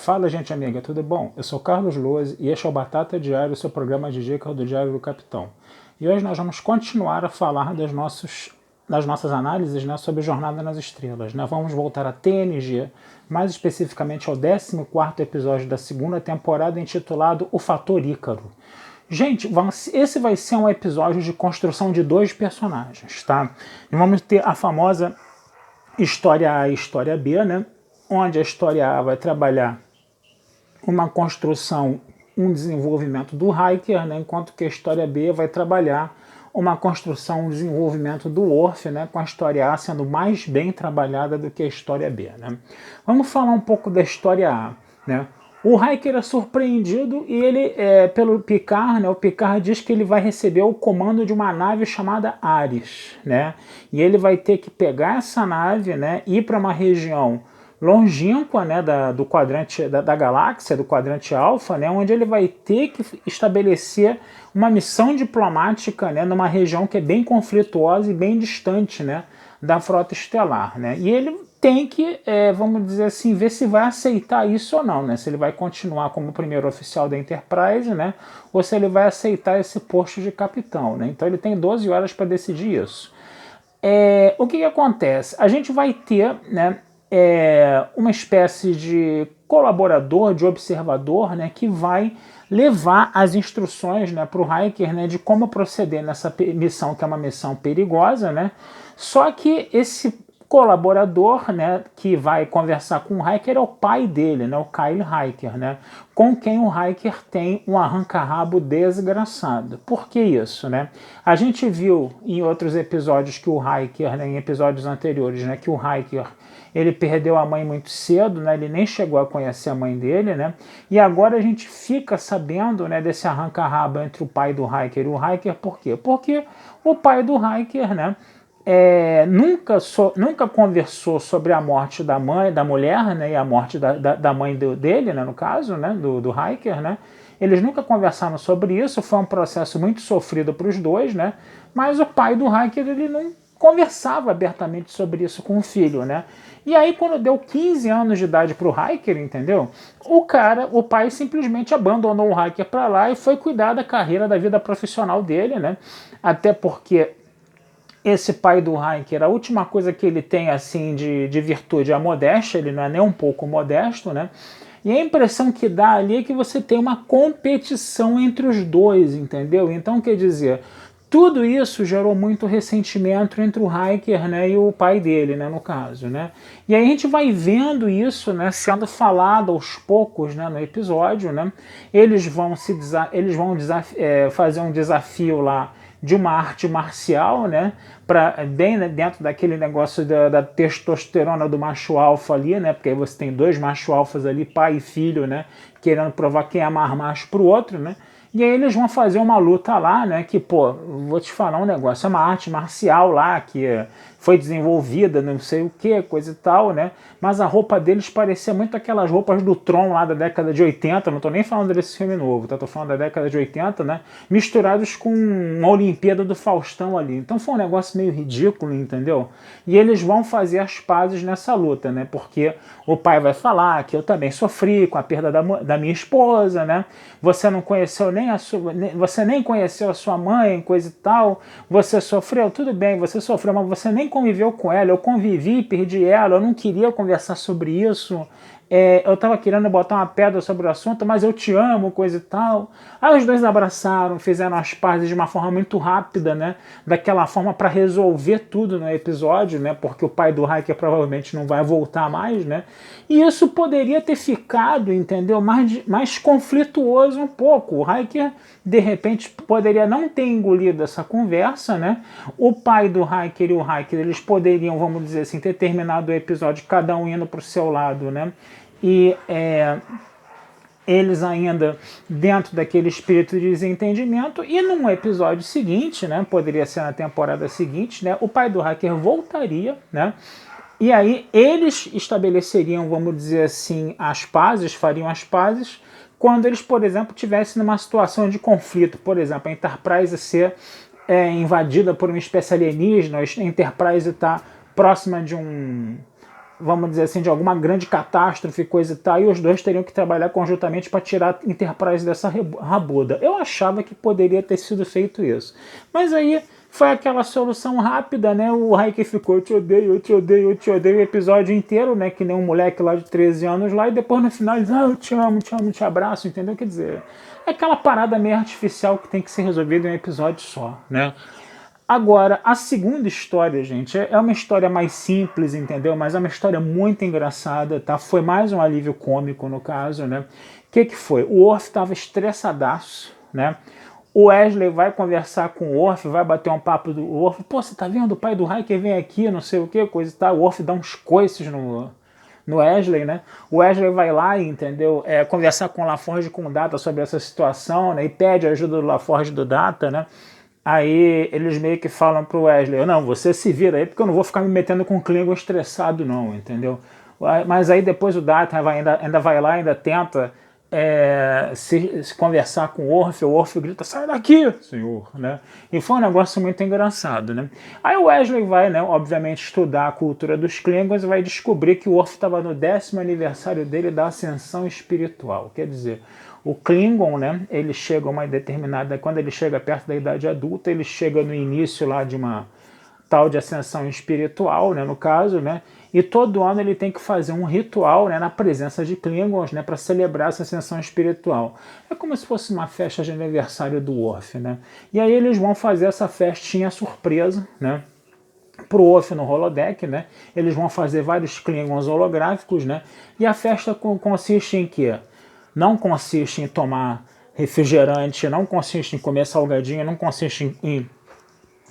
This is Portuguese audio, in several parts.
Fala, gente amiga, tudo bom? Eu sou Carlos Lose e este é o Batata Diário, seu programa de dicas do Diário do Capitão. E hoje nós vamos continuar a falar das nossas análises, né, sobre Jornada nas Estrelas. Né? Vamos voltar a TNG, mais especificamente ao 14º episódio da segunda temporada, intitulado O Fator Ícaro. Gente, esse vai ser um episódio de construção de dois personagens, tá? E vamos ter a famosa história A e história B, né? Onde a história A vai trabalhar uma construção, um desenvolvimento do Riker, né? Enquanto que a história B vai trabalhar uma construção, um desenvolvimento do Worf, né? Com a história A sendo mais bem trabalhada do que a história B, né? Vamos falar um pouco da história A, né? O Riker é surpreendido e ele, pelo Picard, né, o Picard diz que ele vai receber o comando de uma nave chamada Ares, né, e ele vai ter que pegar essa nave, né, ir para uma região longínqua, né, do quadrante da galáxia, do quadrante alfa, né, onde ele vai ter que estabelecer uma missão diplomática, né, numa região que é bem conflituosa e bem distante, né, da frota estelar, né, e ele tem que, vamos dizer assim, ver se vai aceitar isso ou não, né? Se ele vai continuar como primeiro oficial da Enterprise, né? Ou se ele vai aceitar esse posto de capitão, né? Então ele tem 12 horas para decidir isso. O que acontece? A gente vai ter, né, uma espécie de colaborador, de observador, né, que vai levar as instruções, né, para o Riker, né, de como proceder nessa missão, que é uma missão perigosa, né? Só que esse colaborador, né, que vai conversar com o Riker é o pai dele, né, o Kyle Riker, né, com quem o Riker tem um arranca-rabo desgraçado. Por que isso, né? A gente viu em outros episódios que o Riker, né, em episódios anteriores, né, que o Riker ele perdeu a mãe muito cedo, né, ele nem chegou a conhecer a mãe dele, né, e agora a gente fica sabendo, né, desse arranca-rabo entre o pai do Riker e o Riker. Por quê? Porque o pai do Riker, né, nunca conversou sobre a morte da mãe, da mulher, né, e a morte da mãe dele, né, no caso, né, do Riker, né. Eles nunca conversaram sobre isso, foi um processo muito sofrido para os dois, né, mas o pai do Riker ele não conversava abertamente sobre isso com o filho, né. E aí quando deu 15 anos de idade para o Riker, entendeu? O pai simplesmente abandonou o Riker para lá e foi cuidar da carreira, da vida profissional dele, né, até porque esse pai do Riker, a última coisa que ele tem assim de virtude é a modéstia, ele não é nem um pouco modesto, né? E a impressão que dá ali é que você tem uma competição entre os dois, entendeu? Então, quer dizer, tudo isso gerou muito ressentimento entre o Riker, né, e o pai dele, né, no caso, né? E aí a gente vai vendo isso, né, sendo falado aos poucos, né, no episódio, né? Eles vão fazer um desafio lá de uma arte marcial, né, bem dentro daquele negócio da testosterona do macho alfa ali, né, porque aí você tem dois macho alfas ali, pai e filho, né, querendo provar quem é mais macho pro outro, né, e aí eles vão fazer uma luta lá, né, que, pô, vou te falar um negócio, é uma arte marcial lá, que foi desenvolvida, não sei o que, coisa e tal, né, mas a roupa deles parecia muito aquelas roupas do Tron lá da década de 80, não tô nem falando desse filme novo, tá, tô falando da década de 80, né, misturados com uma Olimpíada do Faustão ali, então foi um negócio meio ridículo, entendeu? E eles vão fazer as pazes nessa luta, né, porque o pai vai falar que eu também sofri com a perda da minha esposa, né, você não conheceu você nem conheceu a sua mãe, coisa e tal, você sofreu, tudo bem, você sofreu, mas você nem conviveu com ela, eu convivi, perdi ela, eu não queria conversar sobre isso, eu estava querendo botar uma pedra sobre o assunto, mas eu te amo, coisa e tal. Aí os dois abraçaram, fizeram as pazes de uma forma muito rápida, né? Daquela forma para resolver tudo no episódio, né? Porque o pai do Riker provavelmente não vai voltar mais, né? E isso poderia ter ficado, entendeu? Mais conflituoso um pouco. O Riker, de repente, poderia não ter engolido essa conversa, né? O pai do Riker e o Riker, eles poderiam, vamos dizer assim, ter terminado o episódio, cada um indo para o seu lado, né? E eles ainda dentro daquele espírito de desentendimento, e num episódio seguinte, né, poderia ser na temporada seguinte, né, o pai do Riker voltaria, né, e aí eles estabeleceriam, vamos dizer assim, as pazes, fariam as pazes, quando eles, por exemplo, estivessem numa situação de conflito, por exemplo, a Enterprise ser invadida por uma espécie alienígena, a Enterprise está próxima de um vamos dizer assim, de alguma grande catástrofe, coisa e tal, e os dois teriam que trabalhar conjuntamente para tirar a Enterprise dessa rabuda. Eu achava que poderia ter sido feito isso. Mas aí foi aquela solução rápida, né? O Riker ficou, eu te odeio, eu te odeio, eu te odeio o episódio inteiro, né? Que nem um moleque lá de 13 anos lá, e depois no final ele eu te amo, te amo, te abraço, entendeu? Quer dizer, é aquela parada meio artificial que tem que ser resolvida em um episódio só, né? Agora, a segunda história, gente, é uma história mais simples, entendeu? Mas é uma história muito engraçada, tá? Foi mais um alívio cômico, no caso, né? O que foi? O Worf estava estressadaço, né? O Wesley vai conversar com o Worf, vai bater um papo do Worf. Pô, você tá vendo? O pai do Riker vem aqui, não sei o que, coisa e tal. O Worf dá uns coices no Wesley, né? O Wesley vai lá, entendeu? Conversar com o LaForge e com o Data sobre essa situação, né? E pede a ajuda do LaForge e do Data, né? Aí eles meio que falam pro Wesley, não, você se vira aí, porque eu não vou ficar me metendo com o Klingon estressado não, entendeu? Mas aí depois o Data ainda vai lá, ainda tenta se conversar com o Worf grita, sai daqui, senhor, né? E foi um negócio muito engraçado, né? Aí o Wesley vai, né, obviamente, estudar a cultura dos Klingons e vai descobrir que o Worf estava no 10º aniversário dele da ascensão espiritual, quer dizer, o Klingon, né, ele chega a uma determinada, quando ele chega perto da idade adulta, ele chega no início lá de uma tal de ascensão espiritual, né, no caso, né, e todo ano ele tem que fazer um ritual, né, na presença de Klingons, né, para celebrar essa ascensão espiritual. É como se fosse uma festa de aniversário do Worf, né, e aí eles vão fazer essa festinha surpresa, né, pro Worf no holodeck, né, eles vão fazer vários Klingons holográficos, né, e a festa consiste em quê? Não consiste em tomar refrigerante, não consiste em comer salgadinho, não consiste em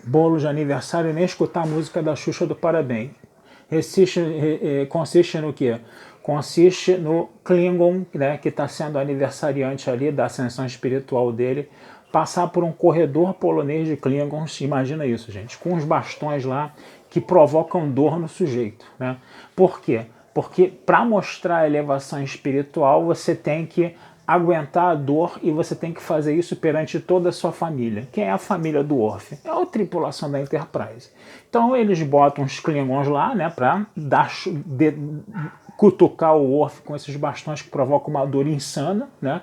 bolo de aniversário, nem escutar a música da Xuxa do Parabéns. Consiste no quê? Consiste no Klingon, né, que está sendo aniversariante ali da ascensão espiritual dele, passar por um corredor polonês de Klingons, imagina isso, gente, com os bastões lá que provocam dor no sujeito, né? Por quê? Porque para mostrar a elevação espiritual, você tem que aguentar a dor e você tem que fazer isso perante toda a sua família. Quem é a família do Worf? É a tripulação da Enterprise. Então eles botam os Klingons lá, né, para cutucar o Worf com esses bastões que provocam uma dor insana, né?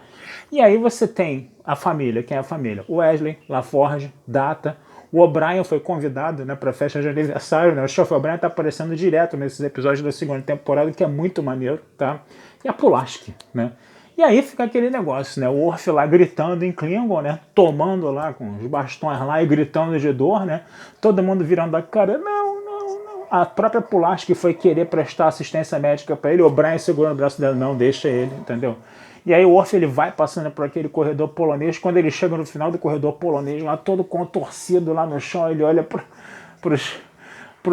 E aí você tem a família. Quem é a família? O Wesley, LaForge, Data. O O'Brien foi convidado, né, para a festa de aniversário, né? O Chefe O'Brien está aparecendo direto nesses episódios da segunda temporada, que é muito maneiro, tá? E a Pulaski, né? E aí fica aquele negócio, né? O Worf lá gritando em Klingon, né? Tomando lá com os bastões lá e gritando de dor, né? Todo mundo virando a cara, não, não, não. A própria Pulaski foi querer prestar assistência médica para ele, o O'Brien segurando o braço dela, não, deixa ele, entendeu? E aí o Worf ele vai passando por aquele corredor polonês, quando ele chega no final do corredor polonês, lá todo contorcido lá no chão, ele olha para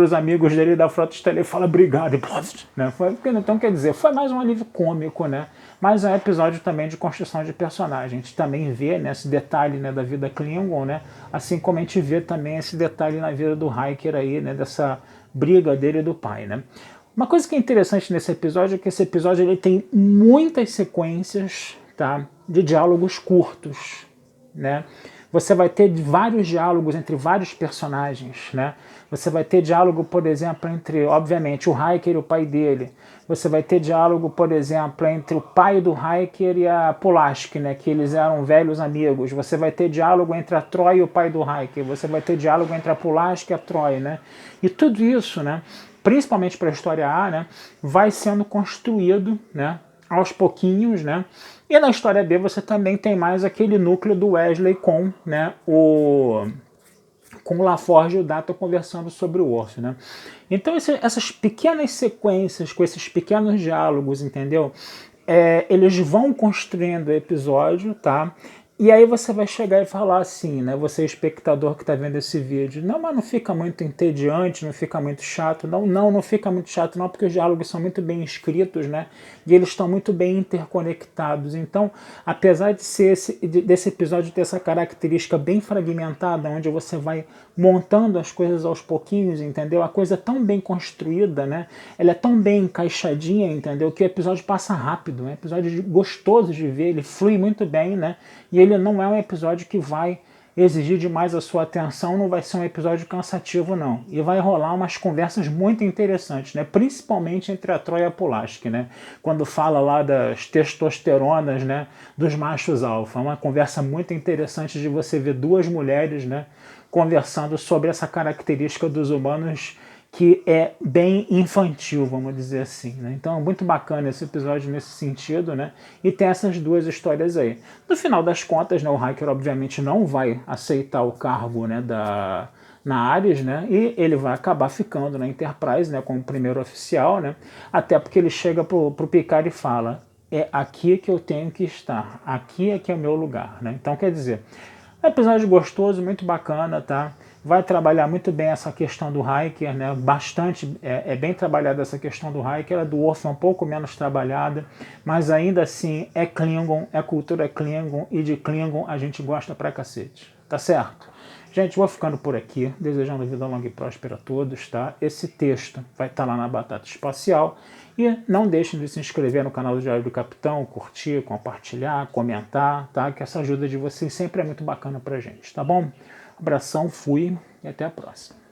os amigos dele da Frota Estelar e fala obrigado, né? Então quer dizer, foi mais um alívio cômico, né? Mas é um episódio também de construção de personagem. A gente também vê, né, esse detalhe, né, da vida Klingon, né? Assim como a gente vê também esse detalhe na vida do Riker aí, né, dessa briga dele e do pai, né? Uma coisa que é interessante nesse episódio é que esse episódio ele tem muitas sequências, tá, de diálogos curtos, né? Você vai ter vários diálogos entre vários personagens, né? Você vai ter diálogo, por exemplo, entre, obviamente, o Riker e o pai dele. Você vai ter diálogo, por exemplo, entre o pai do Riker e a Pulaski, né? Que eles eram velhos amigos. Você vai ter diálogo entre a Troi e o pai do Riker. Você vai ter diálogo entre a Pulaski e a Troi, né? E tudo isso, né, principalmente para a história A, né, vai sendo construído, né, aos pouquinhos, né? E na história B você também tem mais aquele núcleo do Wesley com, né, o LaForge e o Data conversando sobre o Worf, né? Então essas pequenas sequências com esses pequenos diálogos, entendeu? Eles vão construindo o episódio, tá? E aí você vai chegar e falar assim, né? Você espectador que está vendo esse vídeo, não, mas não fica muito entediante, não fica muito chato, não fica muito chato não, porque os diálogos são muito bem escritos, né? E eles estão muito bem interconectados. Então, apesar de ser desse episódio ter essa característica bem fragmentada, onde você vai montando as coisas aos pouquinhos, entendeu? A coisa é tão bem construída, né? Ela é tão bem encaixadinha, entendeu? Que o episódio passa rápido, é um episódio gostoso de ver, ele flui muito bem, né? E ele não é um episódio que vai exigir demais a sua atenção, não vai ser um episódio cansativo não. E vai rolar umas conversas muito interessantes, né? Principalmente entre a Troia e a Pulaski, né? Quando fala lá das testosteronas, né? Dos machos alfa. Uma conversa muito interessante de você ver duas mulheres, né? Conversando sobre essa característica dos humanos que é bem infantil, vamos dizer assim, né? Então é muito bacana esse episódio nesse sentido, né? E tem essas duas histórias aí. No final das contas, né, o Riker obviamente não vai aceitar o cargo, né, na Ares, né? E ele vai acabar ficando na Enterprise, né, como primeiro oficial, né? Até porque ele chega pro Picard e fala: é aqui que eu tenho que estar, aqui é que é o meu lugar, né? Então quer dizer, é um episódio gostoso, muito bacana, tá? Vai trabalhar muito bem essa questão do Riker, né? Bastante, é bem trabalhada essa questão do Riker. A do Worf é um pouco menos trabalhada, mas ainda assim é Klingon, é cultura Klingon, e de Klingon a gente gosta pra cacete, tá certo? Gente, vou ficando por aqui, desejando vida longa e próspera a todos, tá? Esse texto vai estar lá na Batata Espacial. E não deixem de se inscrever no canal do Diário do Capitão, curtir, compartilhar, comentar, tá? Que essa ajuda de vocês sempre é muito bacana pra gente, tá bom? Abração, fui e até a próxima.